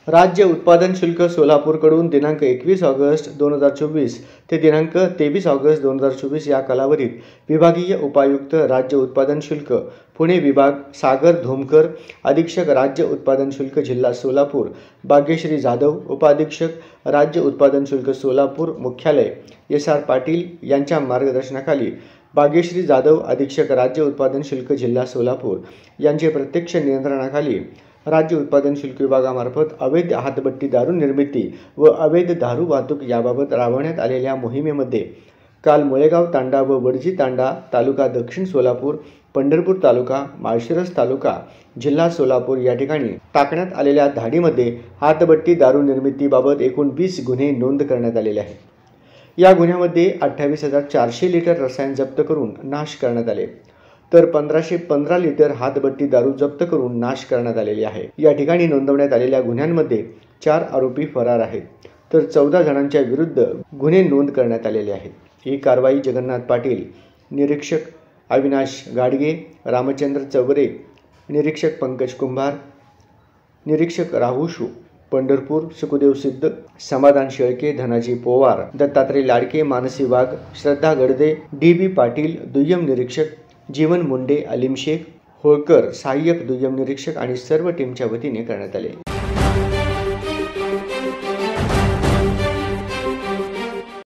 राज्य उत्पादन शुल्क सोलापूरकडून दिनांक 21 ऑगस्ट 2024 ते दिनांक 23 ऑगस्ट 2024 या कालावधीत विभागीय उपायुक्त राज्य उत्पादन शुल्क पुणे विभाग सागर धोमकर, अधीक्षक राज्य उत्पादन शुल्क जिल्हा सोलापूर भाग्यश्री जाधव, उपाधीक्षक राज्य उत्पादन शुल्क सोलापूर मुख्यालय SR पाटील यांच्या मार्गदर्शनाखाली भाग्यश्री जाधव, अधीक्षक राज्य उत्पादन शुल्क जिल्हा सोलापूर यांचे प्रत्यक्ष नियंत्रणाखाली राज्य उत्पादन शुल्क विभागामार्फत अवैध हातभट्टी दारू निर्मिती व अवैध दारू वाहतूक याबाबत राबवण्यात आलेल्या मोहिमेमध्ये काल मुळेगाव तांडा व वडजी तांडा तालुका दक्षिण सोलापूर, पंढरपूर तालुका, माळशिरस तालुका, जिल्हा सोलापूर या ठिकाणी टाकण्यात आलेल्या धाडीमध्ये हातभट्टी दारू निर्मितीबाबत एकूण 20 गुन्हे नोंद करण्यात आलेले आहेत. या गुन्ह्यामध्ये 28,400 लिटर रसायन जप्त करून नाश करण्यात आले, तर 1515 लिटर हातभट्टी दारू जप्त करून नाश करण्यात आलेली आहे. या ठिकाणी नोंदवण्यात आलेल्या गुन्ह्यांमध्ये 4 आरोपी फरार आहेत, तर 14 जणांच्या विरुद्ध गुन्हे नोंद करण्यात आलेले आहेत. ही कारवाई जगन्नाथ पाटील, निरीक्षक अविनाश गाडगे, रामचंद्र चौगरे, निरीक्षक पंकज कुंभार, निरीक्षक राहुशू पंढरपूर, सुखदेव सिद्ध, समाधान शेळके, धनाजी पोवार, दत्तात्रय लाडके, मानसी वाघ, श्रद्धा गडदे, DB पाटील, दुय्यम निरीक्षक, जीवन मुंडे, अलीम शेख, होळकर, सहाय्यक दुय्यम निरीक्षक आणि सर्व टीमच्या वतीने करण्यात आले.